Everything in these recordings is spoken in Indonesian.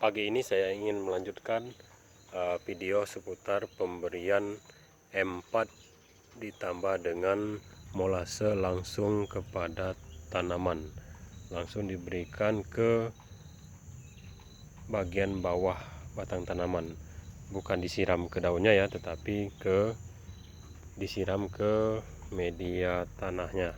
Pagi ini saya ingin melanjutkan video seputar pemberian M4 ditambah dengan molase langsung kepada tanaman, langsung diberikan ke bagian bawah batang tanaman, bukan disiram ke daunnya ya, tetapi disiram ke media tanahnya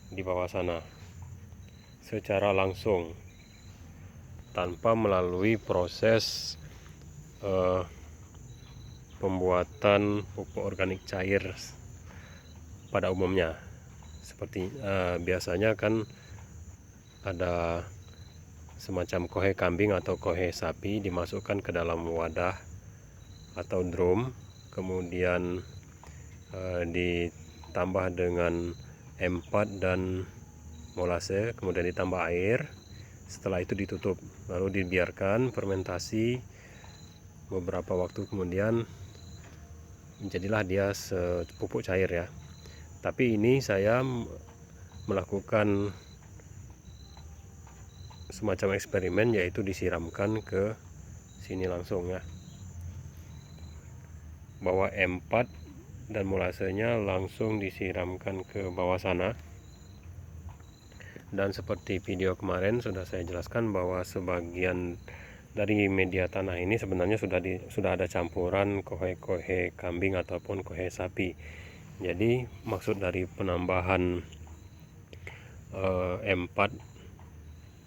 di bawah sana secara langsung, tanpa melalui proses pembuatan pupuk organik cair pada umumnya. Seperti biasanya kan ada semacam kohe kambing atau kohe sapi dimasukkan ke dalam wadah atau drum, kemudian ditambah dengan M4 dan molase, kemudian ditambah air. Setelah itu ditutup, lalu dibiarkan fermentasi. Beberapa waktu kemudian menjadilah dia pupuk cair ya. Tapi ini saya melakukan semacam eksperimen, yaitu disiramkan ke sini langsung ya, bahwa M4 dan molasenya langsung disiramkan ke bawah sana. Dan seperti video kemarin sudah saya jelaskan bahwa sebagian dari media tanah ini sebenarnya sudah ada campuran kohe kambing ataupun kohe sapi. Jadi maksud dari penambahan M4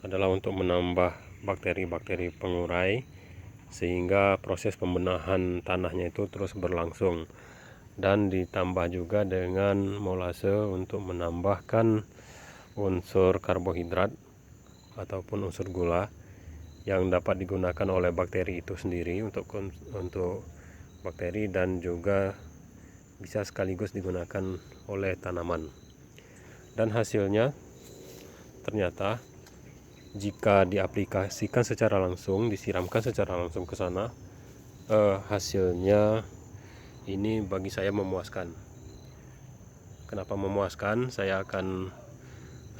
adalah untuk menambah bakteri-bakteri pengurai, sehingga proses pembenahan tanahnya itu terus berlangsung. Dan ditambah juga dengan molase untuk menambahkan unsur karbohidrat ataupun unsur gula yang dapat digunakan oleh bakteri itu sendiri untuk bakteri, dan juga bisa sekaligus digunakan oleh tanaman. Dan hasilnya ternyata jika diaplikasikan secara langsung, disiramkan secara langsung ke sana, hasilnya ini bagi saya memuaskan. Kenapa memuaskan? Saya akan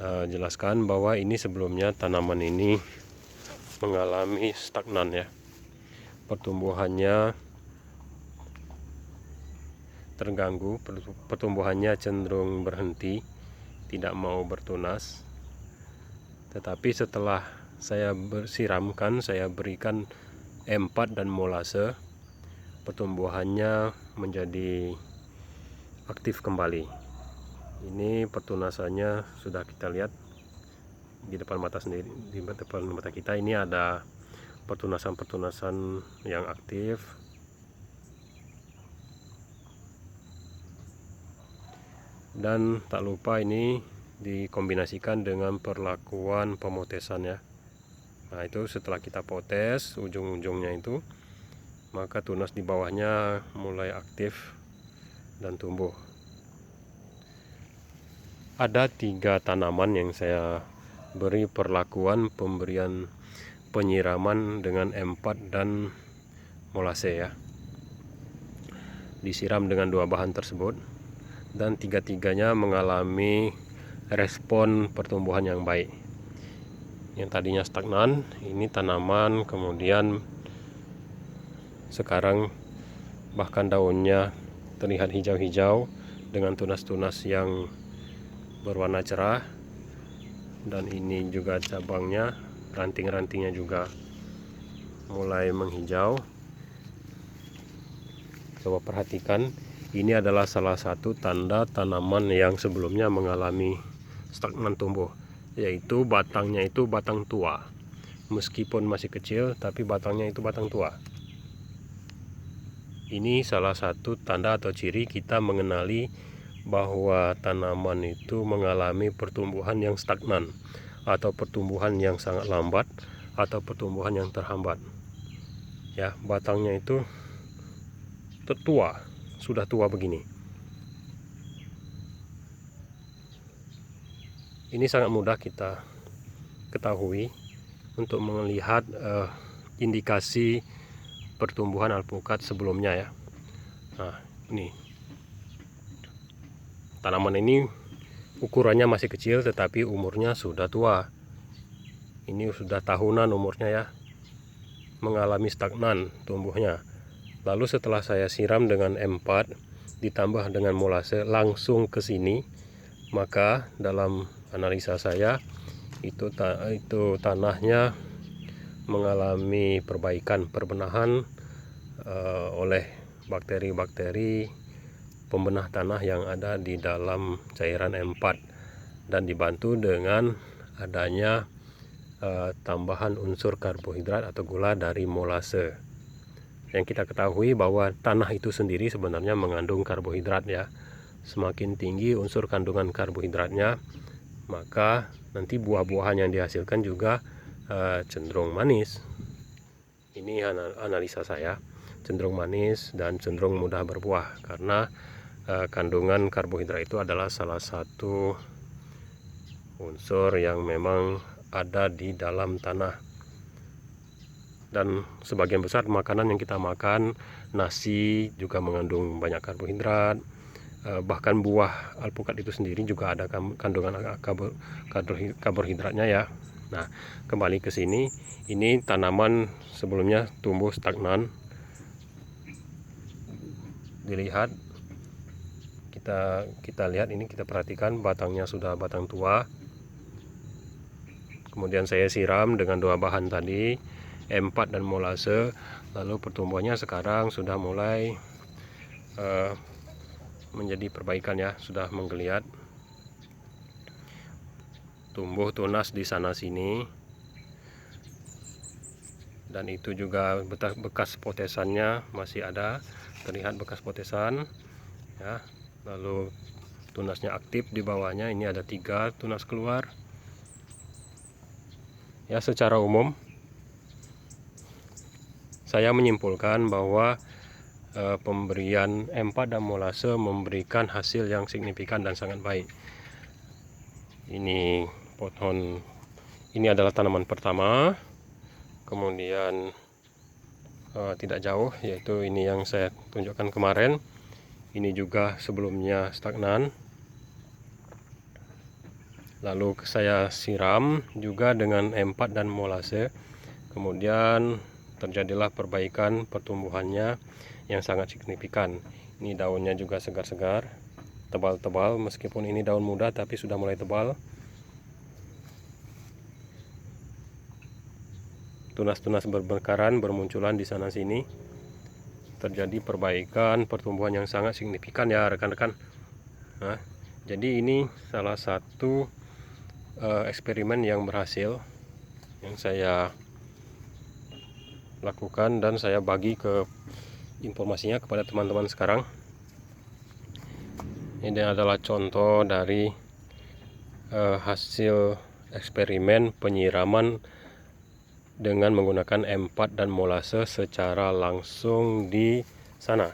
jelaskan bahwa ini sebelumnya tanaman ini mengalami stagnan ya, pertumbuhannya terganggu, pertumbuhannya cenderung berhenti, tidak mau bertunas. Tetapi setelah saya bersiramkan, saya berikan M4 dan molase, pertumbuhannya menjadi aktif kembali. Ini pertunasannya sudah kita lihat di depan mata sendiri, di depan mata kita. Ini ada pertunasan yang aktif. Dan tak lupa ini dikombinasikan dengan perlakuan pemotesan ya. Nah, itu setelah kita potes ujung-ujungnya itu, maka tunas di bawahnya mulai aktif dan tumbuh. Ada 3 tanaman yang saya beri perlakuan pemberian penyiraman dengan M4 dan molase ya. Disiram dengan 2 bahan tersebut, dan 3-tiganya mengalami respon pertumbuhan yang baik. Yang tadinya stagnan, ini tanaman kemudian sekarang bahkan daunnya terlihat hijau-hijau dengan tunas-tunas yang berwarna cerah. Dan ini juga cabangnya, ranting-rantingnya juga mulai menghijau. Coba perhatikan, ini adalah salah satu tanda tanaman yang sebelumnya mengalami stagnan tumbuh, yaitu batangnya itu batang tua. Meskipun masih kecil, tapi batangnya itu batang tua. Ini salah satu tanda atau ciri kita mengenali bahwa tanaman itu mengalami pertumbuhan yang stagnan, atau pertumbuhan yang sangat lambat, atau pertumbuhan yang terhambat. Ya, batangnya itu tua, sudah tua begini. Ini sangat mudah kita ketahui untuk melihat indikasi pertumbuhan alpukat sebelumnya ya. Nah, ini tanaman ini ukurannya masih kecil, tetapi umurnya sudah tua. Ini sudah tahunan umurnya ya. mengalami stagnan tumbuhnya. Lalu setelah saya siram dengan M4 ditambah dengan molase langsung ke sini, maka dalam analisa saya itu tanahnya mengalami perbaikan, perbenahan oleh bakteri-bakteri pembenah tanah yang ada di dalam cairan M4 dan dibantu dengan adanya tambahan unsur karbohidrat atau gula dari molase. Yang kita ketahui bahwa tanah itu sendiri sebenarnya mengandung karbohidrat ya. Semakin tinggi unsur kandungan karbohidratnya, maka nanti buah-buahan yang dihasilkan juga cenderung manis. Ini analisa saya, cenderung manis dan cenderung mudah berbuah karena kandungan karbohidrat itu adalah salah satu unsur yang memang ada di dalam tanah. Dan sebagian besar makanan yang kita makan, nasi juga mengandung banyak karbohidrat, bahkan buah alpukat itu sendiri juga ada kandungan karbohidratnya ya. Nah, kembali ke sini, ini tanaman sebelumnya tumbuh stagnan. Dilihat, kita lihat ini, kita perhatikan batangnya sudah batang tua. Kemudian saya siram dengan dua bahan tadi, M4 dan molase, lalu pertumbuhannya sekarang sudah mulai menjadi perbaikan ya, sudah menggeliat, tumbuh tunas di sana sini, dan itu juga bekas potesannya masih ada, terlihat bekas potesan ya. Lalu tunasnya aktif di bawahnya, ini ada 3 tunas keluar ya. Secara umum saya menyimpulkan bahwa pemberian M4 dan molase memberikan hasil yang signifikan dan sangat baik. Ini pohon, ini adalah tanaman pertama. Kemudian tidak jauh, yaitu ini yang saya tunjukkan kemarin. Ini juga sebelumnya stagnan. Lalu saya siram juga dengan M4 dan molase. Kemudian terjadilah perbaikan pertumbuhannya yang sangat signifikan. Ini daunnya juga segar-segar, tebal-tebal, meskipun ini daun muda tapi sudah mulai tebal. Tunas-tunas berbekaran bermunculan di sana sini. Terjadi perbaikan pertumbuhan yang sangat signifikan ya rekan-rekan. Nah, jadi ini salah satu eksperimen yang berhasil yang saya lakukan dan saya bagi ke informasinya kepada teman-teman sekarang. Ini adalah contoh dari hasil eksperimen penyiraman dengan menggunakan M4 dan molase secara langsung di sana,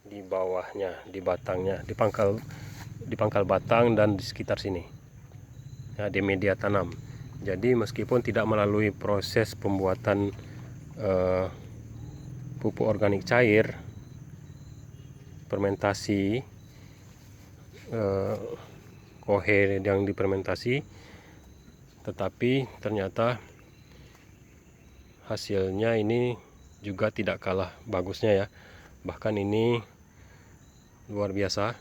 di bawahnya, di batangnya, di pangkal batang dan di sekitar sini ya, di media tanam. Jadi meskipun tidak melalui proses pembuatan pupuk organik cair, fermentasi kohe yang difermentasi, tetapi ternyata hasilnya ini juga tidak kalah bagusnya ya. Bahkan ini luar biasa,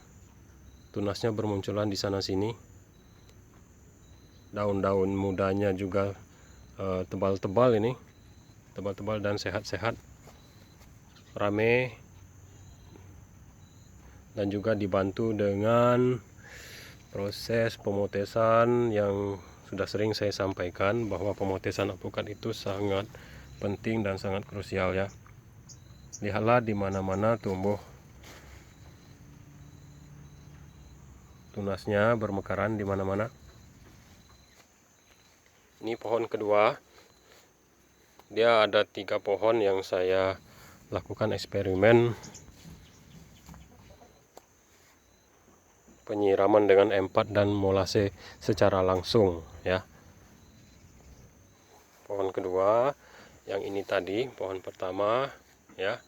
tunasnya bermunculan di sana sini, daun-daun mudanya juga tebal-tebal, ini tebal-tebal dan sehat-sehat, rame, dan juga dibantu dengan proses pemotesan yang sudah sering saya sampaikan bahwa pemotesan alpukat itu sangat penting dan sangat krusial ya. Lihatlah di mana-mana tumbuh tunasnya bermekaran di mana-mana. Ini pohon kedua, dia ada 3 pohon yang saya lakukan eksperimen penyiraman dengan M4 dan molase secara langsung ya. Pohon kedua, yang ini tadi pohon pertama ya.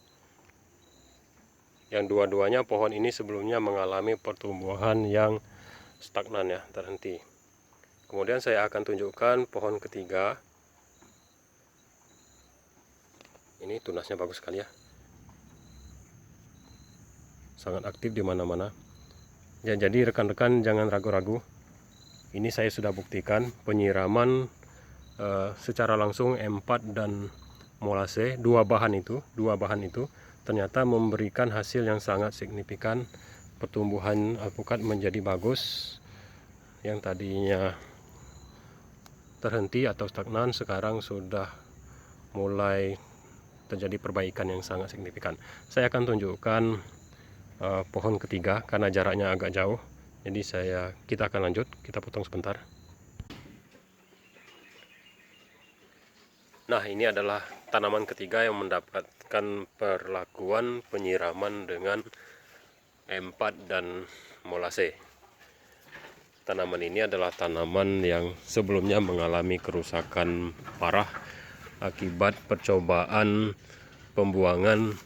Yang dua-duanya pohon ini sebelumnya mengalami pertumbuhan yang stagnan ya, terhenti. Kemudian saya akan tunjukkan pohon ketiga. Ini tunasnya bagus sekali ya, sangat aktif di mana-mana ya. Jadi rekan-rekan jangan ragu-ragu, ini saya sudah buktikan penyiraman secara langsung M4 dan molase, dua bahan itu ternyata memberikan hasil yang sangat signifikan. Pertumbuhan alpukat menjadi bagus, yang tadinya terhenti atau stagnan sekarang sudah mulai terjadi perbaikan yang sangat signifikan. Saya akan tunjukkan pohon ketiga karena jaraknya agak jauh, jadi kita akan lanjut. Kita potong sebentar. Nah, ini adalah tanaman ketiga yang mendapatkan perlakuan penyiraman dengan M4 dan molase. Tanaman ini adalah tanaman yang sebelumnya mengalami kerusakan parah akibat percobaan pembuangan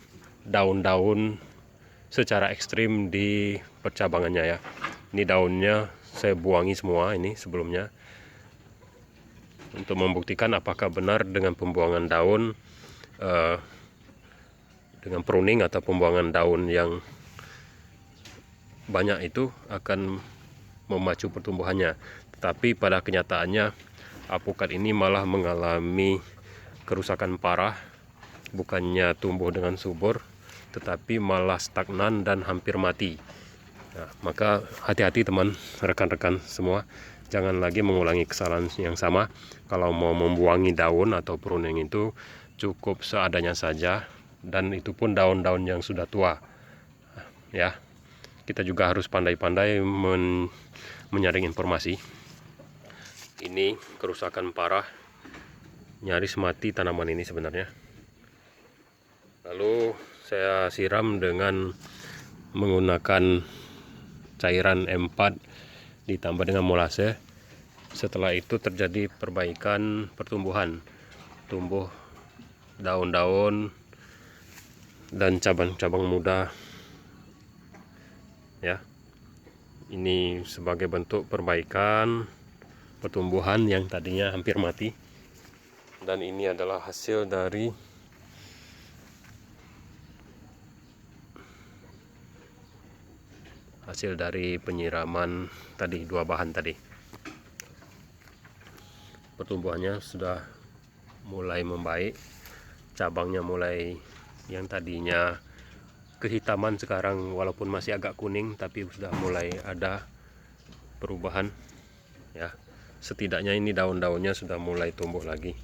daun-daun secara ekstrim di percabangannya ya. Ini daunnya saya buangi semua ini sebelumnya, untuk membuktikan apakah benar dengan pembuangan daun, dengan pruning atau pembuangan daun yang banyak itu akan memacu pertumbuhannya. Tetapi pada kenyataannya alpukat ini malah mengalami kerusakan parah, bukannya tumbuh dengan subur, tetapi malah stagnan dan hampir mati. Nah, maka hati-hati teman, rekan-rekan semua, jangan lagi mengulangi kesalahan yang sama. Kalau mau membuangi daun atau pruning itu cukup seadanya saja, dan itu pun daun-daun yang sudah tua ya. Kita juga harus pandai-pandai menyaring informasi. Ini kerusakan parah, nyaris mati tanaman ini sebenarnya. Lalu saya siram dengan menggunakan cairan M4 ditambah dengan molase. Setelah itu terjadi perbaikan pertumbuhan, tumbuh daun-daun dan cabang-cabang muda ya. Ini sebagai bentuk perbaikan pertumbuhan yang tadinya hampir mati, dan ini adalah hasil dari penyiraman tadi, dua bahan tadi. Pertumbuhannya sudah mulai membaik, cabangnya mulai, yang tadinya kehitaman sekarang walaupun masih agak kuning tapi sudah mulai ada perubahan ya. Setidaknya ini daun-daunnya sudah mulai tumbuh lagi,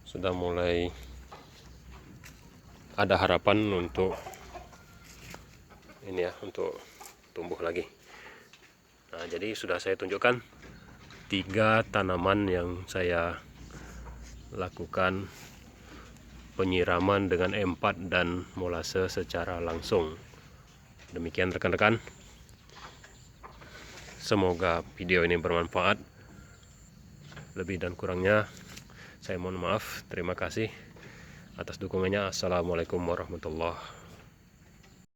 sudah mulai ada harapan untuk ini ya, untuk tumbuh lagi. Nah, jadi sudah saya tunjukkan 3 tanaman yang saya lakukan penyiraman dengan M4 dan molase secara langsung. Demikian rekan-rekan, semoga video ini bermanfaat. Lebih dan kurangnya saya mohon maaf. Terima kasih atas dukungannya. Assalamualaikum warahmatullahi wabarakatuh.